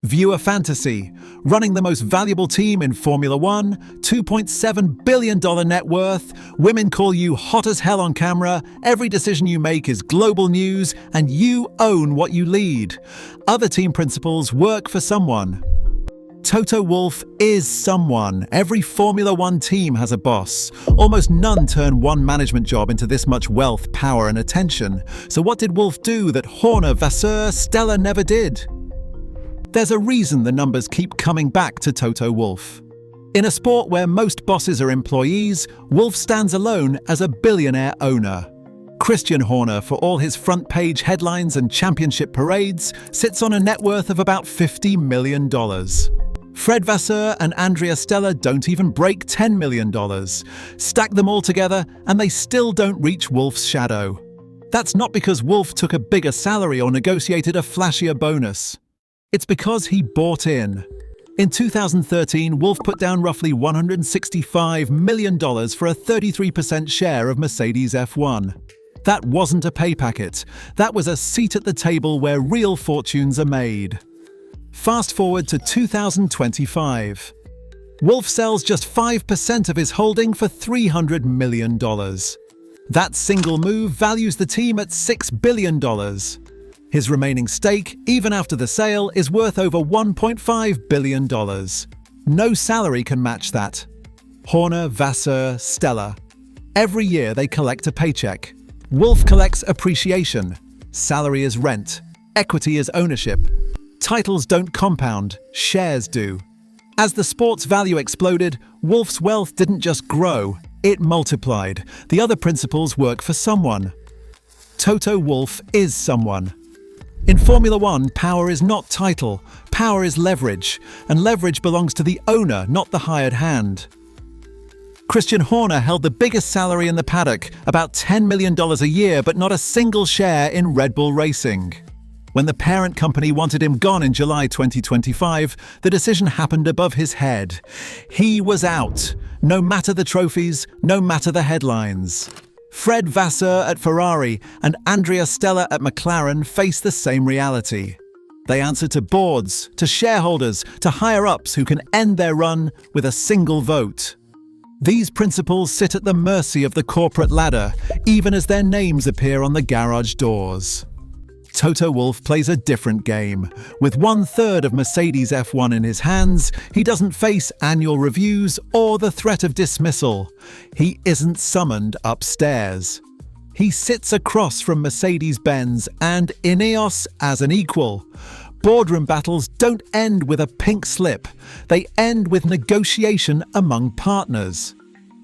Viewer fantasy. Running the most valuable team in Formula One, $2.7 billion net worth, women call you hot as hell on camera, every decision you make is global news, and you own what you lead. Other team principals work for someone. Toto Wolff is someone. Every Formula One team has a boss. Almost none turn one management job into this much wealth, power, and attention. So what did Wolff do that Horner, Vasseur, Stella never did? There's a reason the numbers keep coming back to Toto Wolff. In a sport where most bosses are employees, Wolff stands alone as a billionaire owner. Christian Horner, for all his front-page headlines and championship parades, sits on a net worth of about $50 million. Fred Vasseur and Andrea Stella don't even break $10 million. Stack them all together, and they still don't reach Wolff's shadow. That's not because Wolff took a bigger salary or negotiated a flashier bonus. It's because he bought in. In 2013, Wolff put down roughly $165 million for a 33% share of Mercedes F1. That wasn't a pay packet. That was a seat at the table where real fortunes are made. Fast forward to 2025. Wolff sells just 5% of his holding for $300 million. That single move values the team at $6 billion. His remaining stake, even after the sale, is worth over $1.5 billion. No salary can match that. Horner, Vasseur, Stella. Every year they collect a paycheck. Wolff collects appreciation. Salary is rent. Equity is ownership. Titles don't compound, shares do. As the sport's value exploded, Wolff's wealth didn't just grow, it multiplied. The other principals work for someone. Toto Wolff is someone. In Formula One, power is not title, power is leverage, and leverage belongs to the owner, not the hired hand. Christian Horner held the biggest salary in the paddock, about $10 million a year, but not a single share in Red Bull Racing. When the parent company wanted him gone in July 2025, the decision happened above his head. He was out, no matter the trophies, no matter the headlines. Fred Vasseur at Ferrari and Andrea Stella at McLaren face the same reality. They answer to boards, to shareholders, to higher-ups who can end their run with a single vote. These principals sit at the mercy of the corporate ladder, even as their names appear on the garage doors. Toto Wolff plays a different game. With 1/3 of Mercedes F1 in his hands, he doesn't face annual reviews or the threat of dismissal. He isn't summoned upstairs. He sits across from Mercedes-Benz and Ineos as an equal. Boardroom battles don't end with a pink slip. They end with negotiation among partners.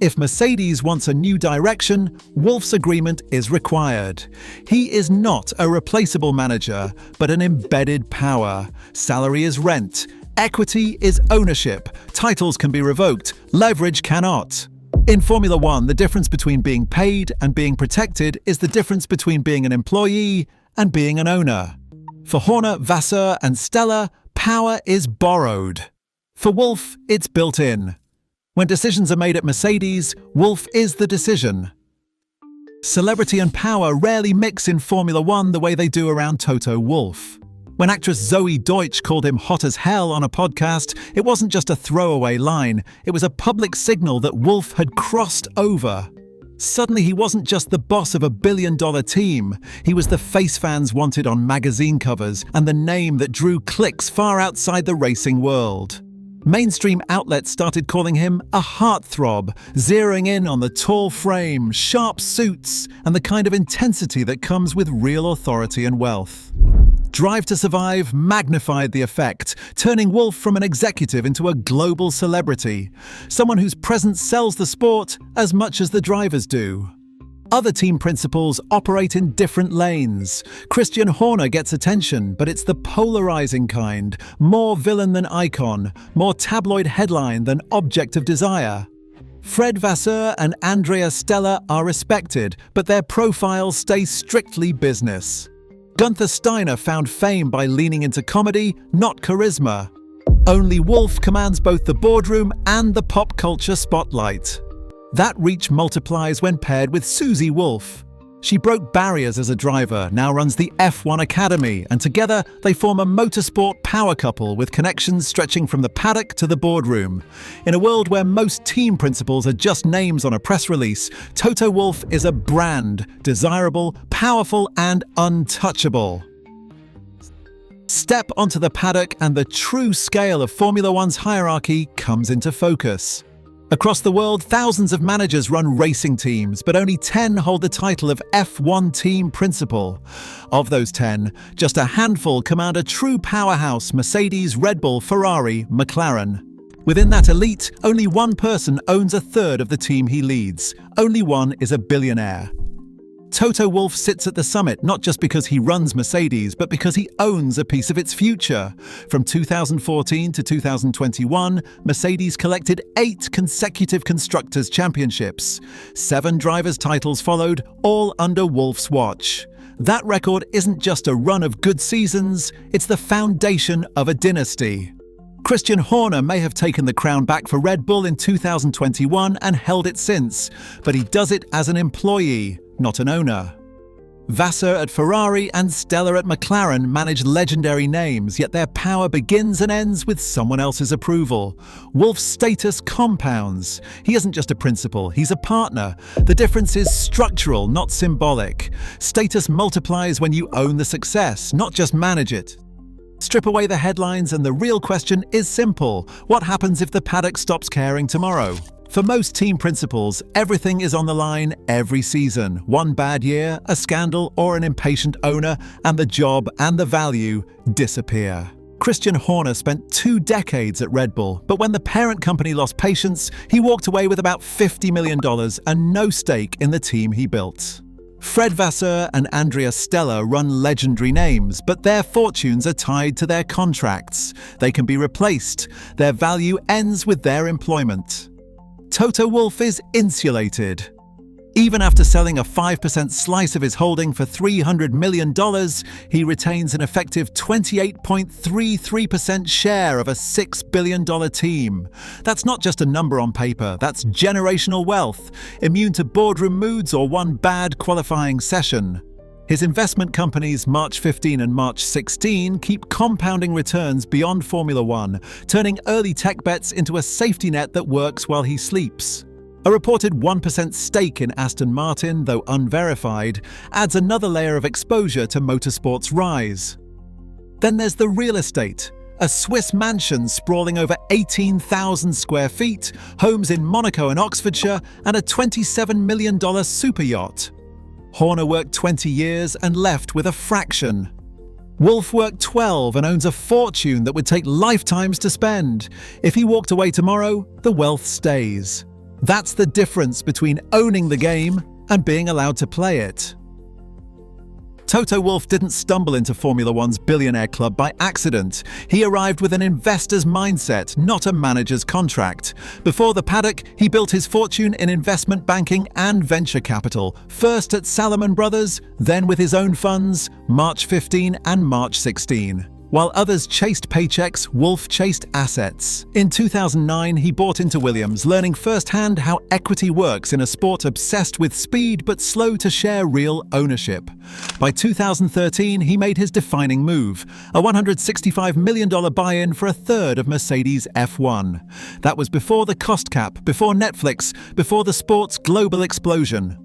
If Mercedes wants a new direction, Wolff's agreement is required. He is not a replaceable manager, but an embedded power. Salary is rent. Equity is ownership. Titles can be revoked. Leverage cannot. In Formula One, the difference between being paid and being protected is the difference between being an employee and being an owner. For Horner, Vasseur, and Stella, power is borrowed. For Wolff, it's built in. When decisions are made at Mercedes, Wolff is the decision. Celebrity and power rarely mix in Formula One the way they do around Toto Wolff. When actress Zoe Deutsch called him hot as hell on a podcast, it wasn't just a throwaway line, it was a public signal that Wolff had crossed over. Suddenly he wasn't just the boss of a billion-dollar team, he was the face fans wanted on magazine covers and the name that drew clicks far outside the racing world. Mainstream outlets started calling him a heartthrob, zeroing in on the tall frame, sharp suits, and the kind of intensity that comes with real authority and wealth. Drive to Survive magnified the effect, turning Wolff from an executive into a global celebrity, someone whose presence sells the sport as much as the drivers do. Other team principals operate in different lanes. Christian Horner gets attention, but it's the polarizing kind, more villain than icon, more tabloid headline than object of desire. Fred Vasseur and Andrea Stella are respected, but their profiles stay strictly business. Gunther Steiner found fame by leaning into comedy, not charisma. Only Wolff commands both the boardroom and the pop culture spotlight. That reach multiplies when paired with Susie Wolff. She broke barriers as a driver, now runs the F1 Academy, and together they form a motorsport power couple with connections stretching from the paddock to the boardroom. In a world where most team principals are just names on a press release, Toto Wolff is a brand, desirable, powerful, and untouchable. Step onto the paddock and the true scale of Formula One's hierarchy comes into focus. Across the world, thousands of managers run racing teams, but only 10 hold the title of F1 team principal. Of those 10, just a handful command a true powerhouse: Mercedes, Red Bull, Ferrari, McLaren. Within that elite, only one person owns a third of the team he leads. Only one is a billionaire. Toto Wolff sits at the summit not just because he runs Mercedes, but because he owns a piece of its future. From 2014 to 2021, Mercedes collected 8 consecutive Constructors' Championships. 7 drivers' titles followed, all under Wolff's watch. That record isn't just a run of good seasons, it's the foundation of a dynasty. Christian Horner may have taken the crown back for Red Bull in 2021 and held it since, but he does it as an employee, not an owner. Vasseur at Ferrari and Stella at McLaren manage legendary names, yet their power begins and ends with someone else's approval. Wolff's status compounds. He isn't just a principal, he's a partner. The difference is structural, not symbolic. Status multiplies when you own the success, not just manage it. Strip away the headlines and the real question is simple: what happens if the paddock stops caring tomorrow? For most team principals, everything is on the line every season. One bad year, a scandal, or an impatient owner, and the job and the value disappear. Christian Horner spent 2 decades at Red Bull, but when the parent company lost patience, he walked away with about $50 million and no stake in the team he built. Fred Vasseur and Andrea Stella run legendary names, but their fortunes are tied to their contracts. They can be replaced. Their value ends with their employment. Toto Wolff is insulated. Even after selling a 5% slice of his holding for $300 million, he retains an effective 28.33% share of a $6 billion team. That's not just a number on paper, that's generational wealth, immune to boardroom moods or one bad qualifying session. His investment companies March 15 and March 16 keep compounding returns beyond Formula One, turning early tech bets into a safety net that works while he sleeps. A reported 1% stake in Aston Martin, though unverified, adds another layer of exposure to motorsport's rise. Then there's the real estate. A Swiss mansion sprawling over 18,000 square feet, homes in Monaco and Oxfordshire, and a $27 million super yacht. Horner worked 20 years and left with a fraction. Wolff worked 12 and owns a fortune that would take lifetimes to spend. If he walked away tomorrow, the wealth stays. That's the difference between owning the game and being allowed to play it. Toto Wolff didn't stumble into Formula One's billionaire club by accident. He arrived with an investor's mindset, not a manager's contract. Before the paddock, he built his fortune in investment banking and venture capital, first at Salomon Brothers, then with his own funds, March 15 and March 16. While others chased paychecks, Wolff chased assets. In 2009, he bought into Williams, learning firsthand how equity works in a sport obsessed with speed but slow to share real ownership. By 2013, he made his defining move, a $165 million buy-in for a third of Mercedes F1. That was before the cost cap, before Netflix, before the sport's global explosion.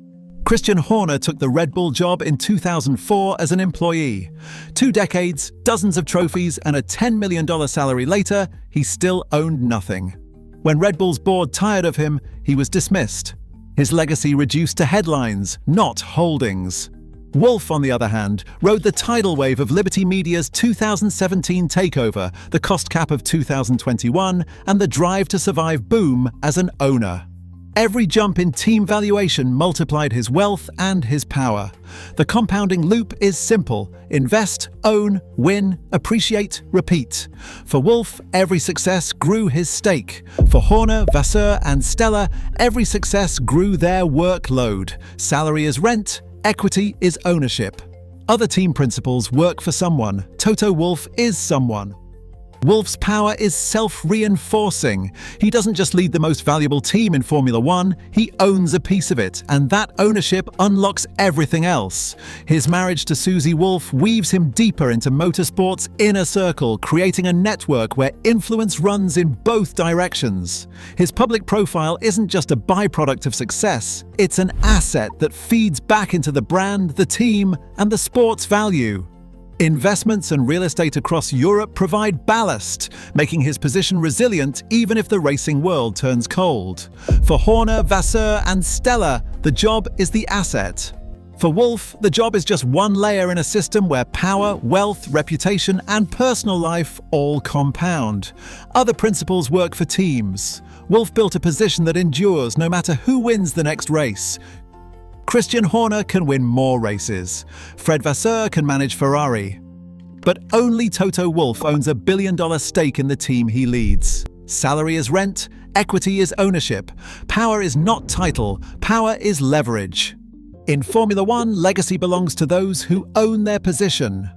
Christian Horner took the Red Bull job in 2004 as an employee. 2 decades, dozens of trophies, and a $10 million salary later, he still owned nothing. When Red Bull's board tired of him, he was dismissed. His legacy reduced to headlines, not holdings. Wolff, on the other hand, rode the tidal wave of Liberty Media's 2017 takeover, the cost cap of 2021, and the drive to survive boom as an owner. Every jump in team valuation multiplied his wealth and his power. The compounding loop is simple: invest, own, win, appreciate, repeat. For Wolff, every success grew his stake. For Horner, Vasseur, and Stella, every success grew their workload. Salary is rent, equity is ownership. Other team principals work for someone. Toto Wolff is someone. Wolff's power is self-reinforcing. He doesn't just lead the most valuable team in Formula One, he owns a piece of it, and that ownership unlocks everything else. His marriage to Susie Wolff weaves him deeper into motorsport's inner circle, creating a network where influence runs in both directions. His public profile isn't just a byproduct of success, it's an asset that feeds back into the brand, the team, and the sport's value. Investments and real estate across Europe provide ballast, making his position resilient even if the racing world turns cold. For Horner, Vasseur, and Stella, the job is the asset. For Wolff, the job is just one layer in a system where power, wealth, reputation, and personal life all compound. Other principles work for teams. Wolff built a position that endures no matter who wins the next race. Christian Horner can win more races. Fred Vasseur can manage Ferrari. But only Toto Wolff owns a billion-dollar stake in the team he leads. Salary is rent, equity is ownership. Power is not title, power is leverage. In Formula One, legacy belongs to those who own their position.